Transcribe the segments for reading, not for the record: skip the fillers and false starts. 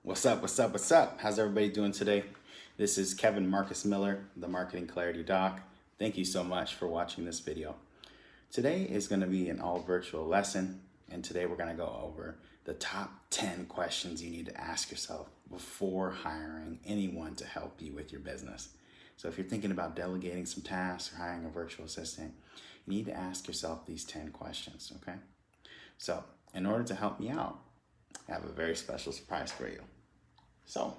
What's up? What's up? What's up? How's everybody doing today? This is Kevin Marcus Miller, the Marketing Clarity Doc. Thank you so much for watching this video. Today is going to be an all virtual lesson, and today we're going to go over the top 10 questions you need to ask yourself before hiring anyone to help you with your business. So if you're thinking about delegating some tasks or hiring a virtual assistant, you need to ask yourself these 10 questions, okay? So in order to help me out, I have a very special surprise for you. So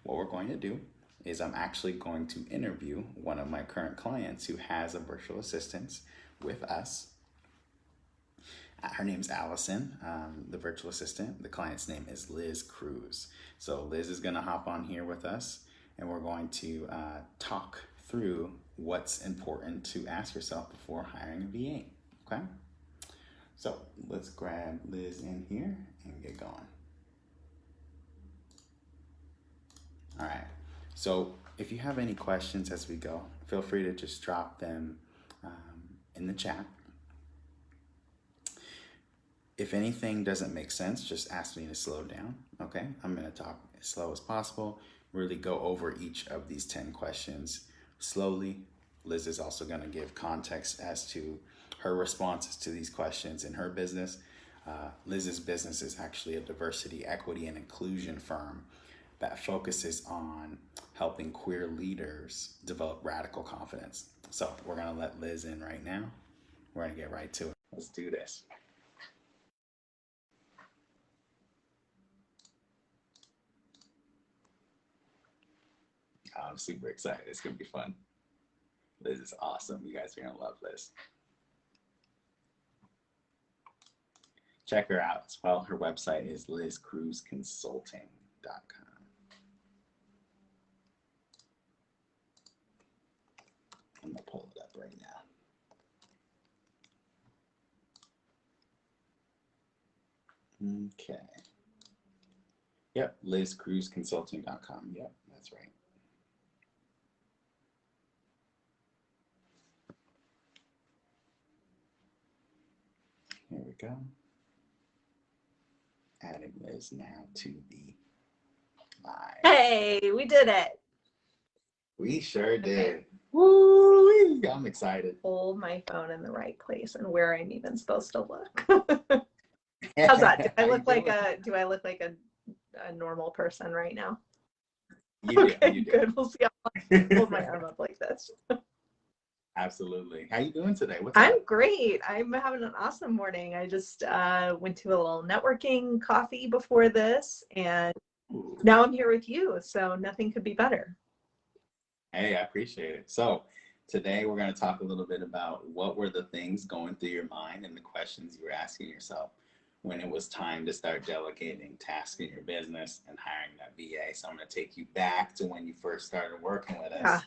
what we're going to do is I'm actually going to interview one of my current clients who has a virtual assistant with us. Her name's Allison, the virtual assistant. The client's name is Liz Cruz. So Liz is going to hop on here with us, and we're going to talk through what's important to ask yourself before hiring a VA, okay? So let's grab Liz in here and get going. All right, so if you have any questions as we go, feel free to just drop them in the chat. If anything doesn't make sense, just ask me to slow down, okay? I'm gonna talk as slow as possible, really go over each of these 10 questions slowly. Liz is also gonna give context as to her responses to these questions in her business. Liz's business is actually a diversity, equity, and inclusion firm that focuses on helping queer leaders develop radical confidence. So we're gonna let Liz in right now. We're gonna get right to it. Let's do this. I'm super excited. It's gonna be fun. Liz is awesome. You guys are gonna love Liz. Check her out as well. Her website is lizcruzconsulting.com. I'm gonna pull it up right now. Okay. Yep, lizcruzconsulting.com. Yep, that's right. Here we go. Adding Liz now to the live. Hey, we did it. We sure did. Okay. Woo! I'm excited. Hold my phone in the right place and where I'm even supposed to look. How's that? Do I look like a normal person right now? You do. Okay, You do. good. We'll see how I hold my arm up like this. Absolutely. How you doing today? What's I'm up? great. I'm having an awesome morning. I just went to a little networking coffee before this, and now I'm here with you. So nothing could be better. Hey, I appreciate it. So today we're going to talk a little bit about what were the things going through your mind and the questions you were asking yourself when it was time to start delegating tasks in your business and hiring that VA. So I'm going to take you back to when you first started working with us. Yeah.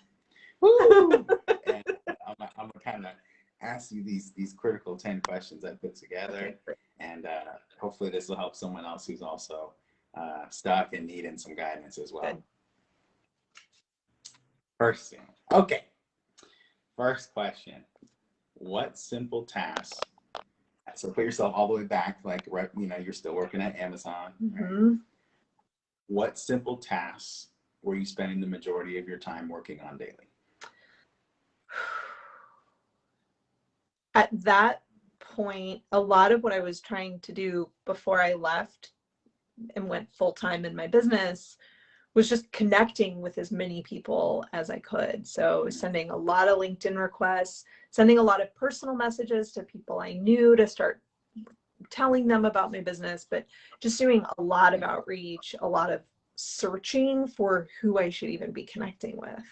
Woo! And I'm going to kind of ask you these critical 10 questions I put together. Okay. And hopefully this will help someone else who's also stuck and needing some guidance as well. Good. First thing. Okay. First question. What simple tasks? So put yourself all the way back, like, right, you're still working at Amazon. Mm-hmm. Right? What simple tasks were you spending the majority of your time working on daily? At that point, a lot of what I was trying to do before I left and went full-time in my business was just connecting with as many people as I could. So sending a lot of LinkedIn requests, sending a lot of personal messages to people I knew to start telling them about my business, but just doing a lot of outreach, a lot of searching for who I should even be connecting with.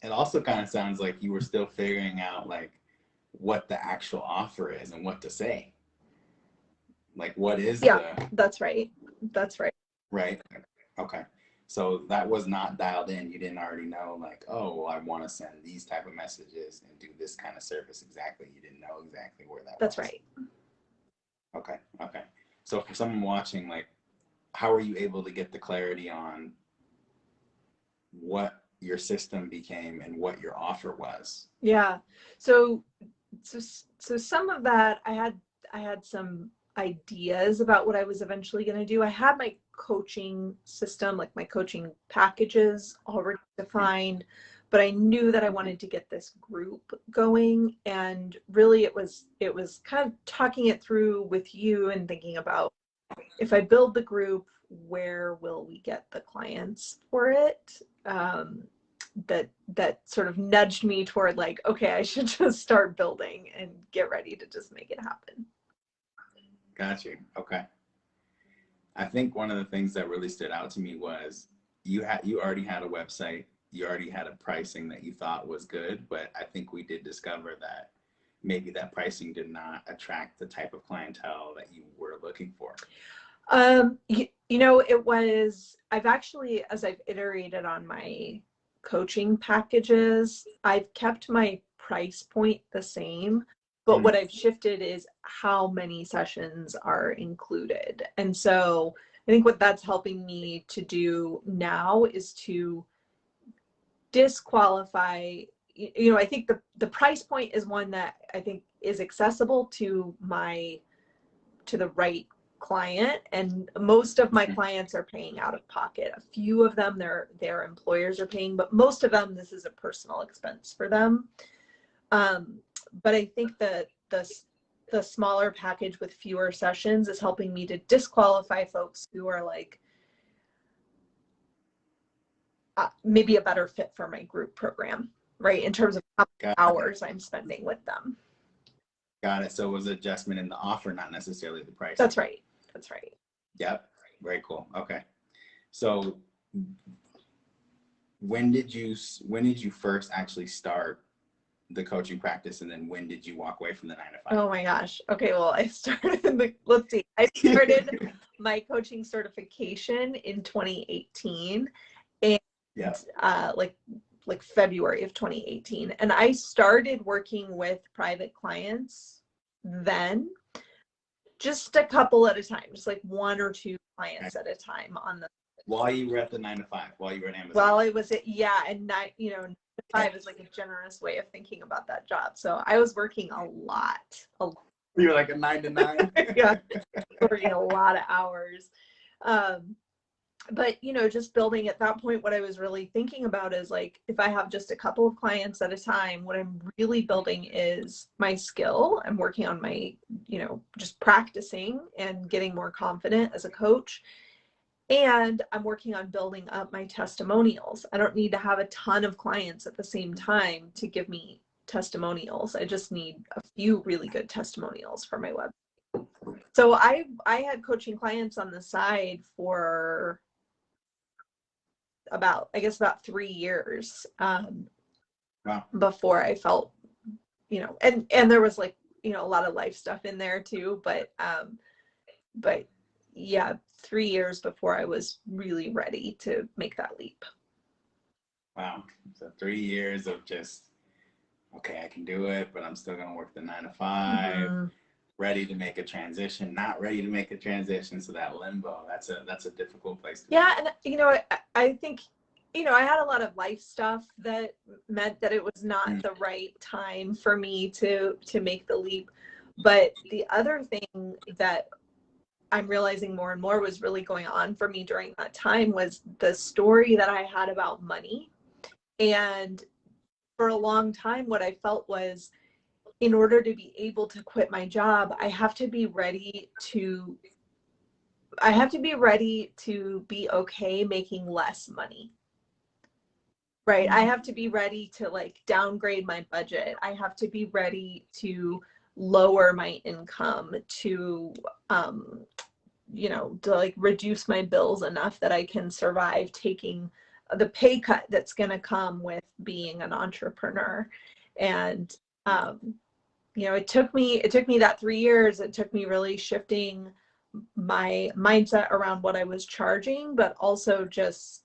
It also kind of sounds like you were still figuring out like what the actual offer is and what to say. Like what is That's right. That's right. Right. Okay. So that was not dialed in. You didn't already know like, oh, well, I want to send these type of messages and do this kind of service exactly. You didn't know exactly where that was. That's right. Okay. Okay. So for someone watching, like, how are you able to get the clarity on what your system became and what your offer was? Yeah. So some of that I had some ideas about what I was eventually going to do. I had my coaching system, like my coaching packages already defined, but I knew that I wanted to get this group going. And really it was kind of talking it through with you and thinking about, if I build the group, where will we get the clients for it? That sort of nudged me toward like, okay, I should just start building and get ready to just make it happen. Got you. Okay. I think one of the things that really stood out to me was you already had a website, you already had a pricing that you thought was good, but I think we did discover that maybe that pricing did not attract the type of clientele that you were looking for. I've actually, as I've iterated on my coaching packages, I've kept my price point the same, but what I've shifted is how many sessions are included. And so I think what that's helping me to do now is to disqualify, I think the price point is one that I think is accessible to the right client, and most of my clients are paying out of pocket. A few of them their employers are paying, but most of them this is a personal expense for them. But I think that the smaller package with fewer sessions is helping me to disqualify folks who are like maybe a better fit for my group program, right? In terms of how many hours I'm spending with them. Got it. So it was an adjustment in the offer, not necessarily the price. That's right. That's right. Yep. Very cool. Okay. So when did you first actually start the coaching practice, and then when did you walk away from the 9 to 5? Oh my gosh. Okay. Well, I started I started my coaching certification in 2018, and like February of 2018. And I started working with private clients then, just a couple at a time, just like one or two clients at a time on the. While you were at the 9 to 5, while you were at Amazon. While I was at, yeah, and 9 to 5 is like a generous way of thinking about that job. So I was working a lot. You were like a 9 to 9? Yeah, working a lot of hours. But just building at that point, what I was really thinking about is like, if I have just a couple of clients at a time, what I'm really building is my skill. I'm working on my, just practicing and getting more confident as a coach. And I'm working on building up my testimonials. I don't need to have a ton of clients at the same time to give me testimonials. I just need a few really good testimonials for my website. So I had coaching clients on the side for about 3 years before I felt, and there was like, a lot of life stuff in there too, but yeah, 3 years before I was really ready to make that leap. Wow. So 3 years of just, okay, I can do it, but I'm still going to work the 9 to 5, ready to make a transition, not ready to make a transition. So that limbo, that's a difficult place to be. Yeah. And, I think, I had a lot of life stuff that meant that it was not the right time for me to make the leap. But the other thing that I'm realizing more and more was really going on for me during that time was the story that I had about money. And for a long time, what I felt was, in order to be able to quit my job, I have to be ready to be okay making less money. Right. I have to be ready to like downgrade my budget. I have to be ready to lower my income to like reduce my bills enough that I can survive taking the pay cut that's going to come with being an entrepreneur. And it took me that 3 years. It took me really shifting my mindset around what I was charging, but also just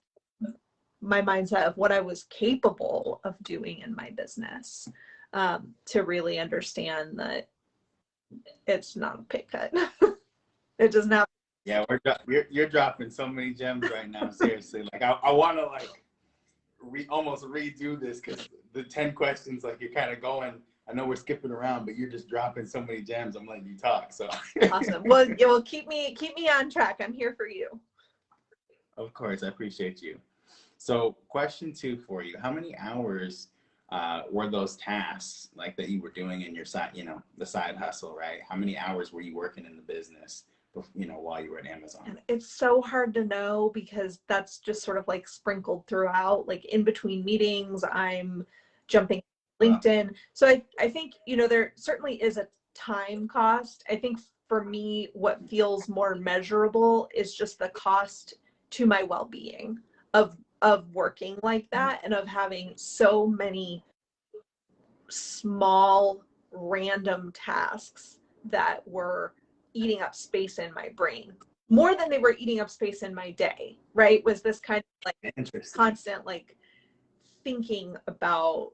my mindset of what I was capable of doing in my business, to really understand that it's not a pay cut. It does not. Yeah, you're dropping so many gems right now. Seriously, like I want to like almost redo this, because the 10 questions, like you're kind of going I know we're skipping around, but you're just dropping so many gems. I'm letting you talk. So Awesome. Well, yeah, well, keep me on track. I'm here for you. Of course, I appreciate you. So question 2 for you. How many hours were those tasks like that you were doing in your side, the side hustle, right? How many hours were you working in the business, while you were at Amazon? And it's so hard to know because that's just sort of like sprinkled throughout, like in between meetings, I'm jumping LinkedIn. So I think, there certainly is a time cost. I think for me, what feels more measurable is just the cost to my well-being of working like that and of having so many small random tasks that were eating up space in my brain more than they were eating up space in my day, right? Was this kind of like constant like thinking about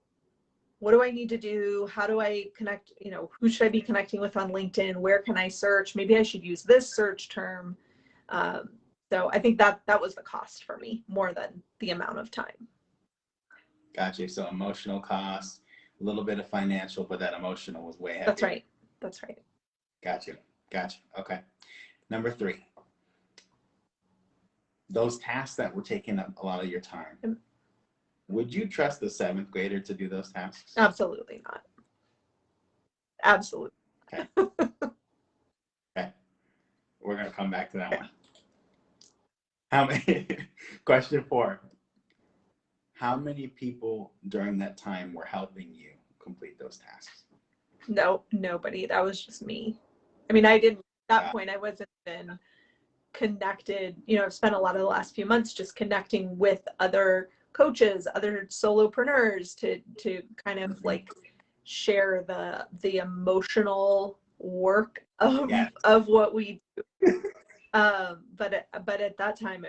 what do I need to do? How do I connect? Who should I be connecting with on LinkedIn? Where can I search? Maybe I should use this search term. So I think that was the cost for me more than the amount of time. Gotcha. So emotional costs, a little bit of financial, but that emotional was way heavier. That's right. Gotcha. Okay. Number 3. Those tasks that were taking up a lot of your time. Would you trust the 7th grader to do those tasks? Absolutely not. Absolutely. Okay. Okay. We're going to come back to that one. Question 4. How many people during that time were helping you complete those tasks? No, nobody. That was just me. I mean, at that point, I wasn't even connected. I've spent a lot of the last few months just connecting with other coaches, other solopreneurs to kind of like share the emotional work of what we do. But at that time,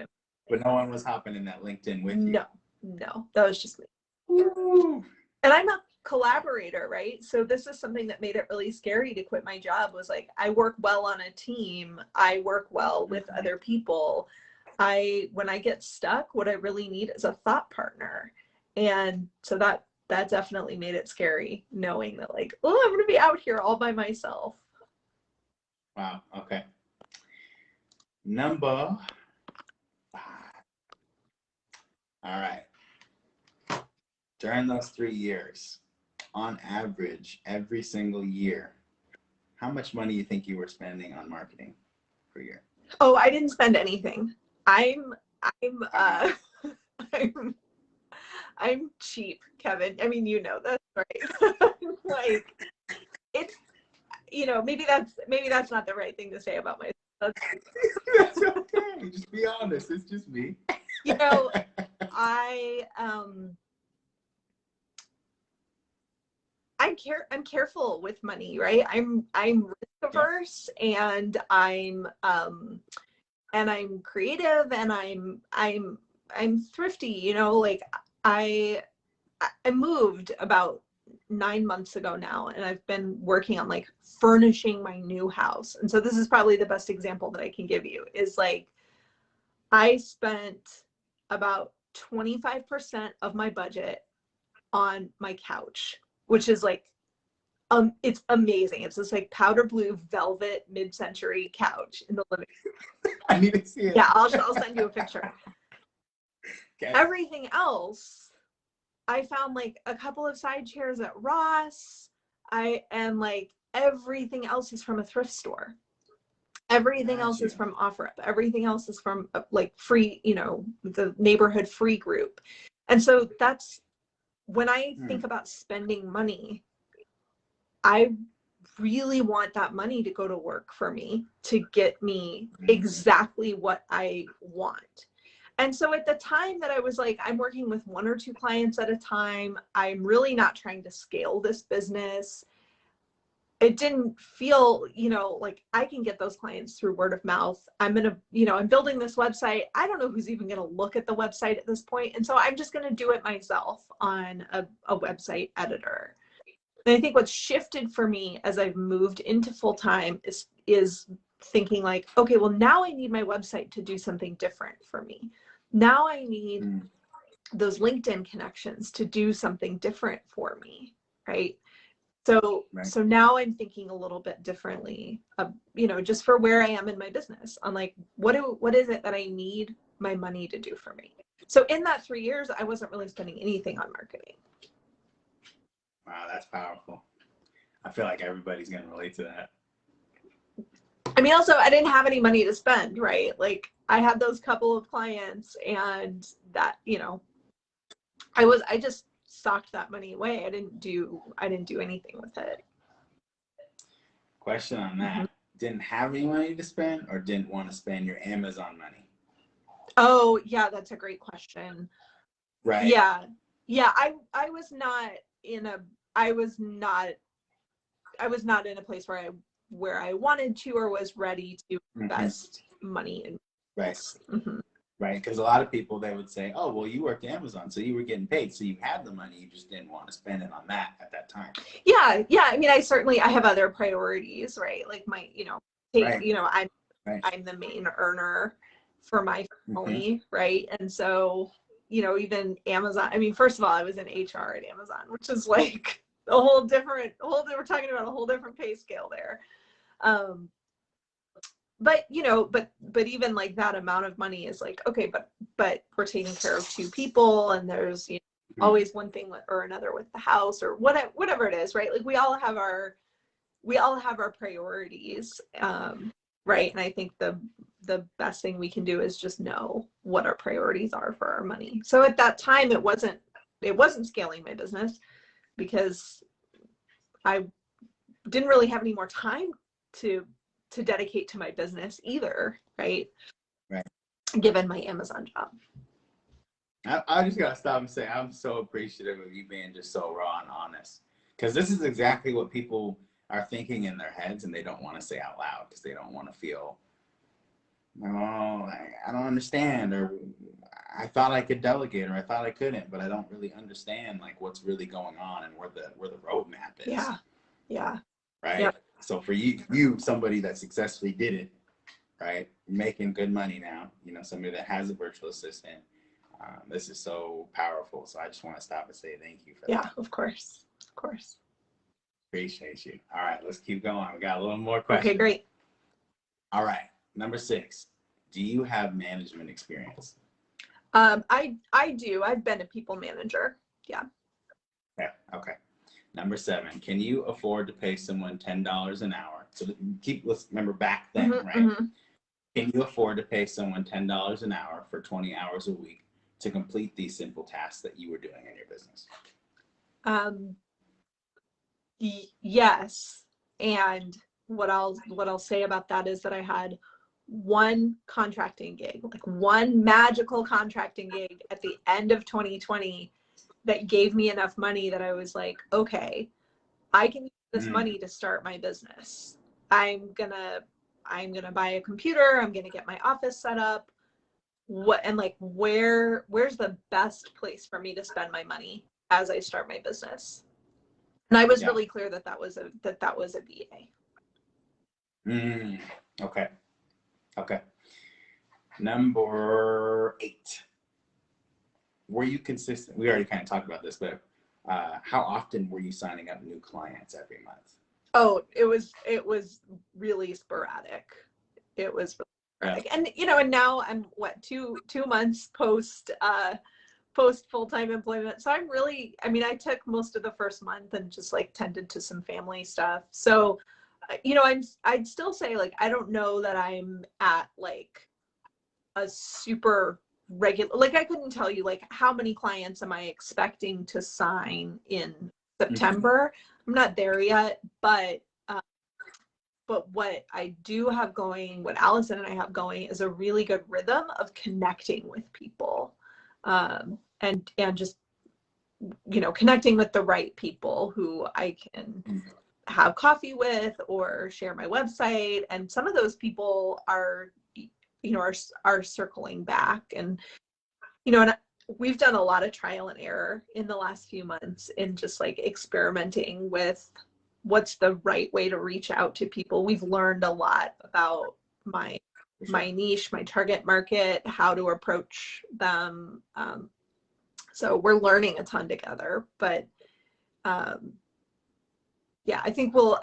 but no one was hopping in that LinkedIn with you. No, that was just me. Woo. And I'm a collaborator, right? So this is something that made it really scary to quit my job, was like, I work well on a team. I work well with other people. When I get stuck, what I really need is a thought partner. And so that definitely made it scary, knowing that like, oh, I'm going to be out here all by myself. Wow. Okay. Number 5. All right. During those 3 years, on average, every single year, how much money do you think you were spending on marketing per year? Oh, I didn't spend anything. I'm cheap, Kevin. I mean, that's right. Like, it's, maybe that's not the right thing to say about myself. That's okay. Just be honest. It's just me. I'm careful with money, right? I'm risk averse, and I'm creative, and I'm thrifty, like I moved about 9 months ago now, and I've been working on like furnishing my new house. And so this is probably the best example that I can give you, is like I spent about 25% of my budget on my couch, which is like it's amazing. It's this like powder blue velvet mid-century couch in the living room. I need to see it. Yeah, I'll send you a picture. Okay. Everything else, I found like a couple of side chairs at Ross. And like everything else is from a thrift store. Everything else is from OfferUp. Everything else is from like free, the neighborhood free group. And so that's when I think about spending money, I really want that money to go to work for me, to get me exactly what I want. And so at the time that I was like, I'm working with 1 or 2 clients at a time, I'm really not trying to scale this business. It didn't feel, like I can get those clients through word of mouth. I'm building this website. I don't know who's even going to look at the website at this point. And so I'm just going to do it myself on a website editor. And I think what's shifted for me as I've moved into full-time is thinking like, okay, well, now I need my website to do something different for me. Now I need those LinkedIn connections to do something different for me, right? So now I'm thinking a little bit differently, just for where I am in my business, on like, what is it that I need my money to do for me? So in that 3 years, I wasn't really spending anything on marketing. Wow, that's powerful. I feel like everybody's going to relate to that. I mean, also, I didn't have any money to spend, right? Like, I had those couple of clients, and that, I just socked that money away. I didn't do anything with it. Question on that. Mm-hmm. Didn't have any money to spend, or didn't want to spend your Amazon money? Oh, yeah, that's a great question. Right. Yeah. I was not in a place where I wanted to or was ready to invest money in. Right. Mm-hmm. Right. Because a lot of people, they would say, oh, well, you worked at Amazon, so you were getting paid. So you had the money. You just didn't want to spend it on that at that time. Yeah. I mean, I have other priorities, right? Like my, right. I'm the main earner for my family, right? And so, even Amazon, I mean, first of all, I was in HR at Amazon, which is like we're talking about a whole different pay scale there. But even like that amount of money is like, okay, but we're taking care of two people, and there's always one thing or another with the house or whatever it is, right? Like we all have our priorities, right? And I think the best thing we can do is just know what our priorities are for our money. So at that time, it wasn't scaling my business because I didn't really have any more time to dedicate to my business either, right? Right. Given my Amazon job. I just gotta stop and say I'm so appreciative of you being just so raw and honest, because this is exactly what people are thinking in their heads, and they don't want to say out loud because they don't want to feel, I don't understand, or I thought I could delegate, or I thought I couldn't, but I don't really understand like what's really going on and where the roadmap is. Yeah. Right. Yep. So for you, somebody that successfully did it, right, making good money now, somebody that has a virtual assistant, this is so powerful. So I just want to stop and say thank you for that. Yeah, of course. Appreciate you. All right, let's keep going. We got a little more questions. Okay, great. All right, number 6. Do you have management experience? I do. I've been a people manager. Yeah. Okay. Number 7, can you afford to pay someone $10 an hour? So let's remember back then, right? Mm-hmm. Can you afford to pay someone $10 an hour for 20 hours a week to complete these simple tasks that you were doing in your business? Yes. And what I'll say about that is that I had one contracting gig, like one magical contracting gig at the end of 2020 that gave me enough money that I was like, okay, I can use this money to start my business. I'm gonna buy a computer. I'm gonna get my office set up. Where's the best place for me to spend my money as I start my business? And I was really clear that was a VA. Okay. Number 8. Were you consistent? We already kind of talked about this, but how often were you signing up new clients every month? Oh, it was really sporadic. It was really sporadic. Yeah. And now I'm 2 months post full-time employment. So I took most of the first month and just like tended to some family stuff. So, I'd still say like, I don't know that I'm at like a super regular, like I couldn't tell you like how many clients am I expecting to sign in September. I'm not there yet, but what I do have going, what Allison and I have going, is a really good rhythm of connecting with people, and just connecting with the right people who I can have coffee with or share my website. And some of those people are circling back, and we've done a lot of trial and error in the last few months in just like experimenting with what's the right way to reach out to people. We've learned a lot about my niche, my target market, how to approach them. So we're learning a ton together, but yeah, I think we'll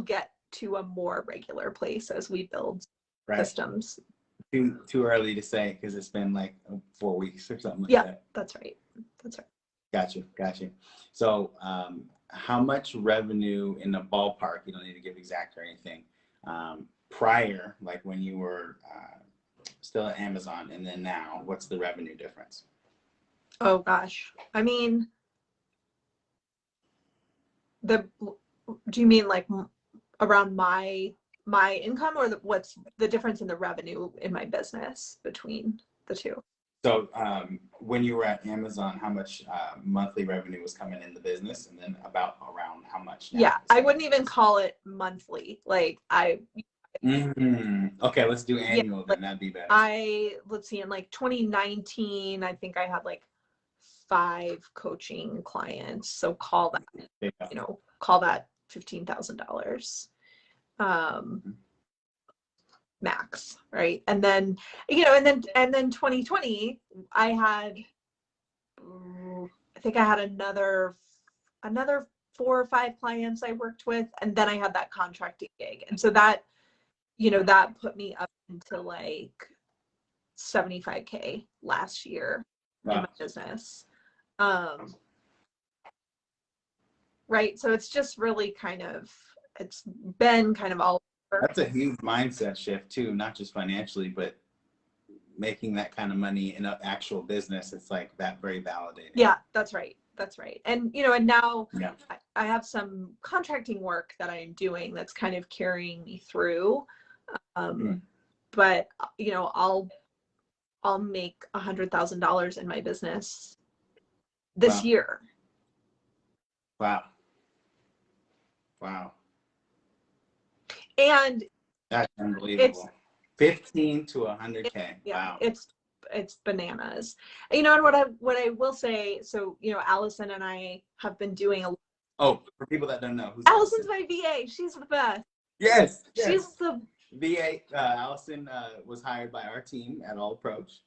get to a more regular place as we build systems. Too early to say because it's been like 4 weeks or something like Yeah, that. that's right. Gotcha. So how much revenue in the ballpark, you don't need to give exact or anything, prior, like when you were still at Amazon, and then now, what's the revenue difference? Oh gosh. I mean, do you mean like around my income, or what's the difference in the revenue in my business between the two? So when you were at Amazon, how much monthly revenue was coming in the business, and then around how much now? Yeah, I wouldn't even call it monthly. Like Okay, let's do annual then. That'd be better. Let's see, in like 2019, I think I had like 5 coaching clients. So call that $15,000 max, right? And then, and then 2020, I think I had another 4 or 5 clients I worked with, and then I had that contracting gig. And so that, that put me up into like 75K last year in my business. Right. So it's just really it's been kind of all over. That's a huge mindset shift too, not just financially, but making that kind of money in an actual business. It's like that very validating. Yeah, that's right. And, and now I have some contracting work that I'm doing that's kind of carrying me through. But, I'll make $100,000 in my business this year. Wow. And that's unbelievable. 15 to 100K. Yeah, wow. It's bananas. And what I will say, so Allison and I have been doing for people that don't know, who's Allison's my VA. She's the best. Yes. She's the VA. Allison was hired by our team at All Approach,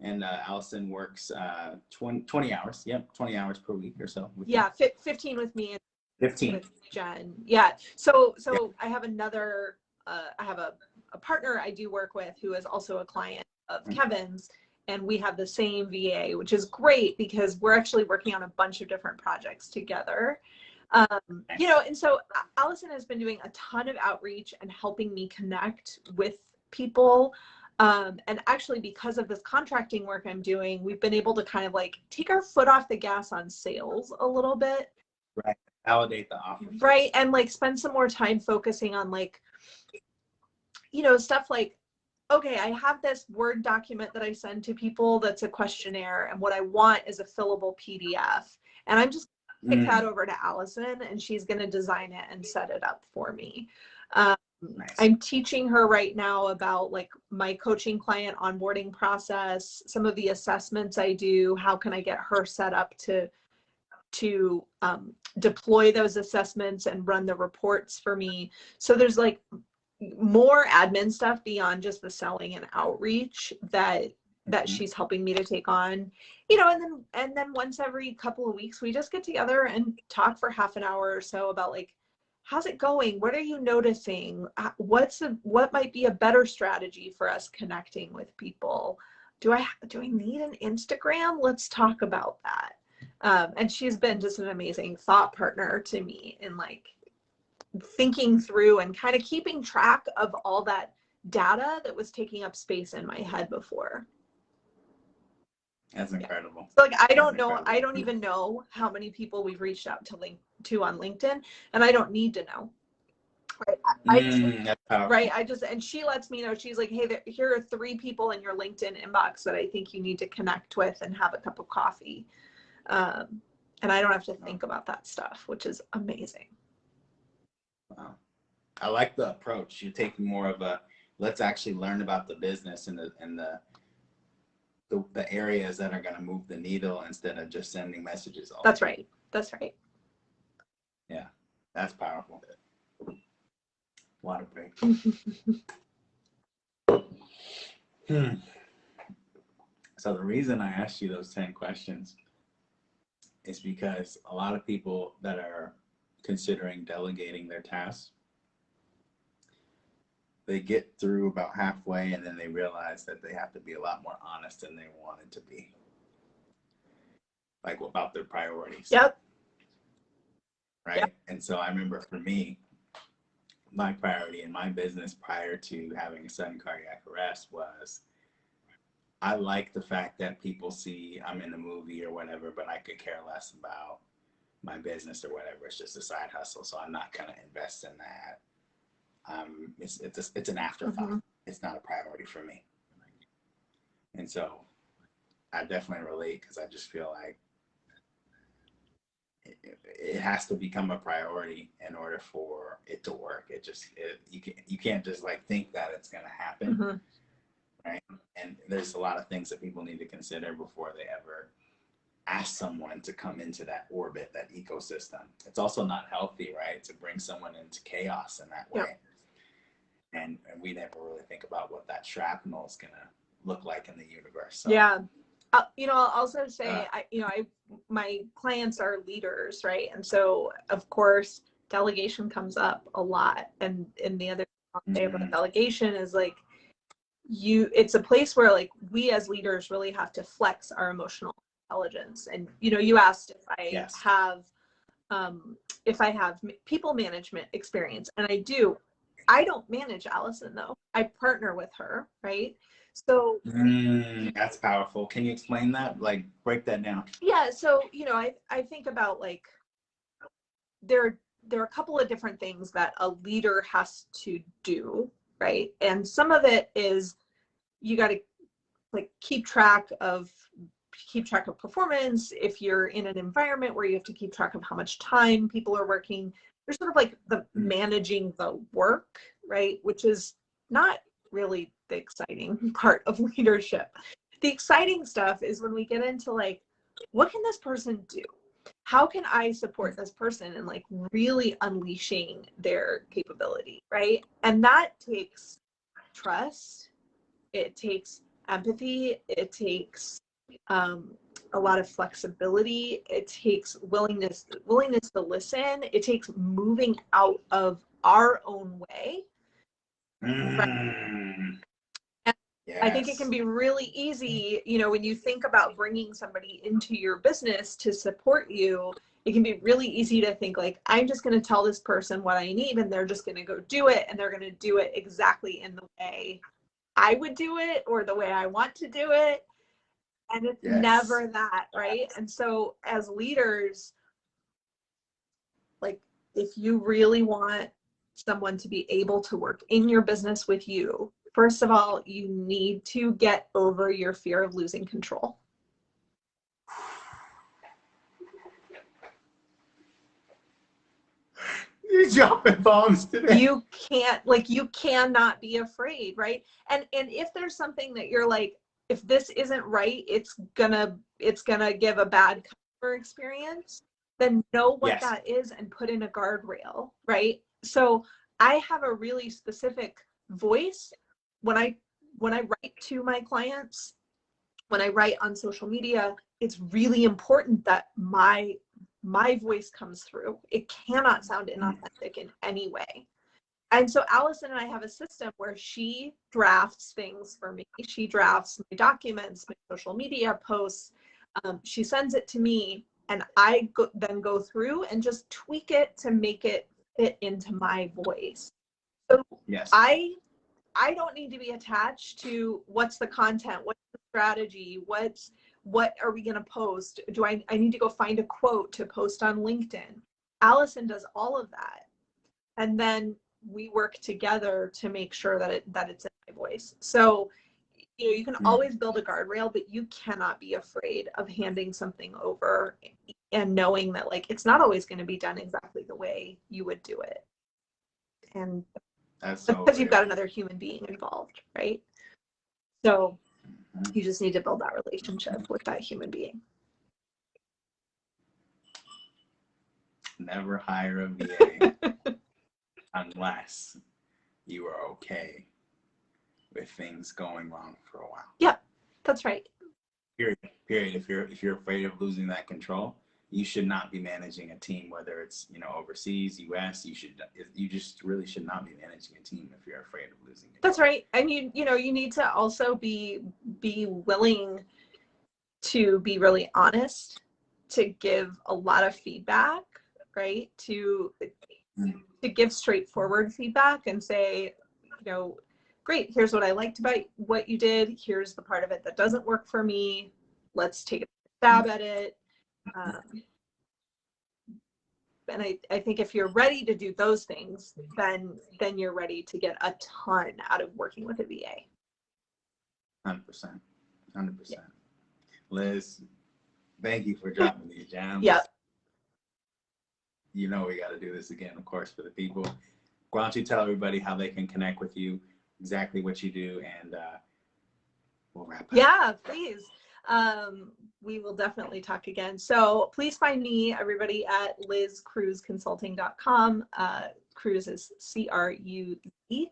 and Allison works 20 hours. Yep, 20 hours per week or so. 15 with me and 15 with Jen. Yeah. So I have another. I have a partner I do work with who is also a client of Kevin's, and we have the same VA, which is great because we're actually working on a bunch of different projects together. And so Allison has been doing a ton of outreach and helping me connect with people. And actually, because of this contracting work I'm doing, we've been able to kind of like take our foot off the gas on sales a little bit. Right. Validate the offer. Right. And like spend some more time focusing on like, stuff like, okay, I have this Word document that I send to people that's a questionnaire, and what I want is a fillable PDF. And I'm just going to kick that over to Allison, and she's going to design it and set it up for me. Nice. I'm teaching her right now about like my coaching client onboarding process, some of the assessments I do, how can I get her set up to deploy those assessments and run the reports for me. So there's like more admin stuff beyond just the selling and outreach that she's helping me to take on, and then once every couple of weeks, we just get together and talk for half an hour or so about like, how's it going? What are you noticing? What might be a better strategy for us connecting with people? Do I need an Instagram? Let's talk about that. And she's been just an amazing thought partner to me in like thinking through and kind of keeping track of all that data that was taking up space in my head before. That's incredible. So like, I don't even know how many people we've reached out to on LinkedIn, and I don't need to know. Right. And she lets me know. She's like, hey, here are 3 people in your LinkedIn inbox that I think you need to connect with and have a cup of coffee. And I don't have to think about that stuff, which is amazing. Wow. I like the approach. You're taking more of a, let's actually learn about the business and the areas that are going to move the needle instead of just sending messages. That's right. Yeah, that's powerful. Water break. So the reason I asked you those 10 questions is because a lot of people that are considering delegating their tasks, they get through about halfway and then they realize that they have to be a lot more honest than they wanted to be, like about their priorities. Yep. Right. Yep. And so I remember for me, my priority in my business prior to having a sudden cardiac arrest was, I like the fact that people see I'm in a movie or whatever, but I could care less about my business or whatever. It's just a side hustle, so I'm not going to invest in that. It's an afterthought. Mm-hmm. It's not a priority for me. And so I definitely relate, because I just feel like it has to become a priority in order for it to work. You can't just like think that it's going to happen. Mm-hmm. Right. And there's a lot of things that people need to consider before they ever ask someone to come into that orbit, that ecosystem. It's also not healthy, right, to bring someone into chaos in that way. Yep. And we never really think about what that shrapnel is going to look like in the universe. So, yeah. I'll also say, my clients are leaders, right? And so, of course, delegation comes up a lot. And the other thing I'll say about delegation is like, it's a place where like we as leaders really have to flex our emotional intelligence. And you asked if I have people management experience, and I do. I don't manage Allison though. I partner with her, right? So that's powerful. Can you explain that? Like, break that down. Yeah. So I think about like there are a couple of different things that a leader has to do, right? And some of it is you got to like keep track of performance. If you're in an environment where you have to keep track of how much time people are working, there's sort of like the managing the work, right? Which is not really the exciting part of leadership. The exciting stuff is when we get into like, what can this person do? How can I support this person in like really unleashing their capability, right? And that takes trust. It takes empathy. It takes a lot of flexibility. It takes willingness to listen. It takes moving out of our own way. Right? Yes. I think it can be really easy, when you think about bringing somebody into your business to support you, it can be really easy to think like, I'm just going to tell this person what I need and they're just going to go do it, and they're going to do it exactly in the way I would do it or the way I want to do it. And it's never that, right? And so as leaders, like if you really want someone to be able to work in your business with you, first of all, you need to get over your fear of losing control. You're dropping bombs today. You cannot be afraid, right? And if there's something that you're like, if this isn't right, it's gonna give a bad customer experience, then know what that is and put in a guardrail, right? So I have a really specific voice when I write to my clients, when I write on social media. It's really important that my voice comes through. It cannot sound inauthentic in any way. And so Allison and I have a system where she drafts things for me. She drafts my documents, my social media posts. She sends it to me, and I then go through and just tweak it to make it fit into my voice. So I don't need to be attached to what's the content, what's the strategy, what are we going to post? Do I need to go find a quote to post on LinkedIn? Allison does all of that. And then we work together to make sure that it's in my voice. So, you can always build a guardrail, but you cannot be afraid of handing something over and knowing that like it's not always going to be done exactly the way you would do it. And that's because you've got another human being involved, right? So you just need to build that relationship with that human being. Never hire a VA unless you are okay with things going wrong for a while. Yeah, that's right. Period. If you're afraid of losing that control, you should not be managing a team, whether it's, you know, overseas, US. You just really should not be managing a team if you're afraid of losing control. That's right. And you know, you need to also be willing to be really honest, to give a lot of feedback, right? To give straightforward feedback and say, you know, great, here's what I liked about what you did. Here's the part of it that doesn't work for me. Let's take a stab at it. And I think if you're ready to do those things, then you're ready to get a ton out of working with a VA. 100%. 100%. Yeah. Liz, thank you for dropping these gems. Yep. You know we got to do this again, of course, for the people. Why don't you tell everybody how they can connect with you, exactly what you do, and we'll wrap up. Yeah, please. We will definitely talk again. So please find me, everybody, at lizcruzconsulting.com. Cruz is C-R-U-Z.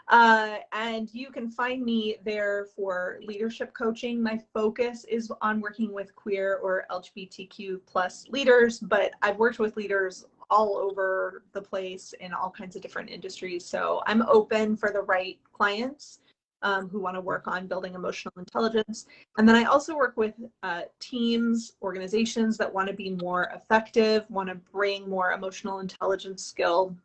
And you can find me there for leadership coaching. My focus is on working with queer or LGBTQ plus leaders, but I've worked with leaders all over the place in all kinds of different industries. So I'm open for the right clients who want to work on building emotional intelligence. And then I also work with teams, organizations that want to be more effective, want to bring more emotional intelligence skill.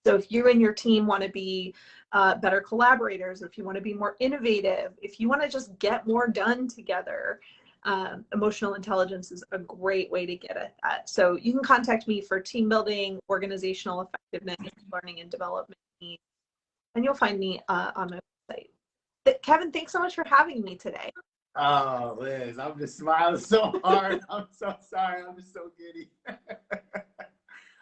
So if you and your team want to be better collaborators, if you want to be more innovative, if you want to just get more done together, emotional intelligence is a great way to get at that. So you can contact me for team building, organizational effectiveness, learning and development needs, and you'll find me on my website. Kevin, thanks so much for having me today. Oh, Liz, I'm just smiling so hard. I'm so sorry. I'm just so giddy.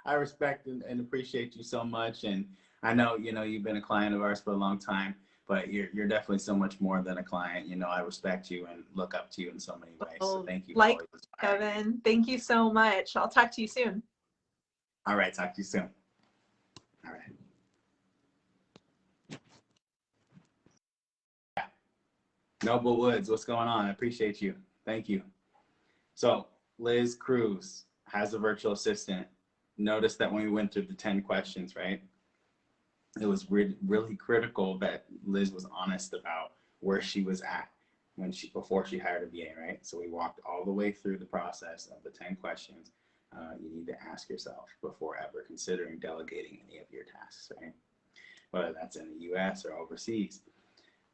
I respect and appreciate you so much. And I know, you know, you've been a client of ours for a long time, but you're definitely so much more than a client. You know, I respect you and look up to you in so many ways. So thank you. Like Kevin, thank you so much. I'll talk to you soon. All right. Talk to you soon. All right. Noble Woods, what's going on? I appreciate you. Thank you. So Liz Cruz has a virtual assistant. Notice that when we went through the 10 questions, right? It was really critical that Liz was honest about where she was at before she hired a VA, right? So we walked all the way through the process of the 10 questions you need to ask yourself before ever considering delegating any of your tasks, right? Whether that's in the US or overseas.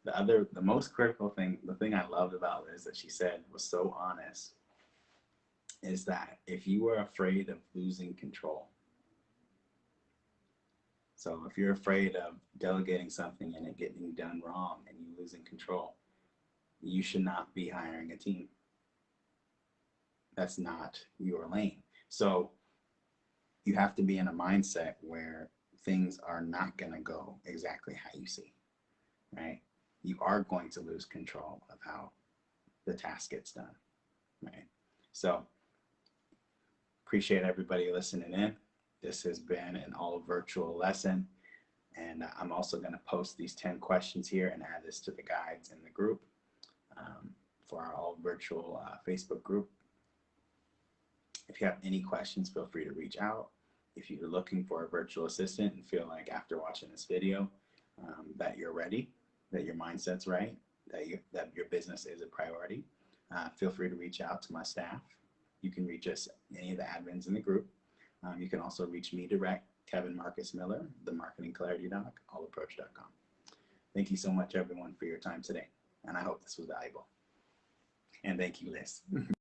The most critical thing, the thing I loved about Liz that she said was so honest, is that if you are afraid of losing control, so if you're afraid of delegating something and it getting done wrong and you losing control, you should not be hiring a team. That's not your lane. So you have to be in a mindset where things are not going to go exactly how you see, right? You are going to lose control of how the task gets done, right? So appreciate everybody listening in. This has been an all virtual lesson. And I'm also going to post these 10 questions here and add this to the guides in the group for our all virtual Facebook group. If you have any questions, feel free to reach out. If you're looking for a virtual assistant and feel like after watching this video that you're ready, that your mindset's right, that your business is a priority, feel free to reach out to my staff. You can reach us, any of the admins in the group. You can also reach me direct, Kevin Marcus Miller, the Marketing Clarity Doc, allapproach.com. Thank you so much, everyone, for your time today. And I hope this was valuable. And thank you, Liz.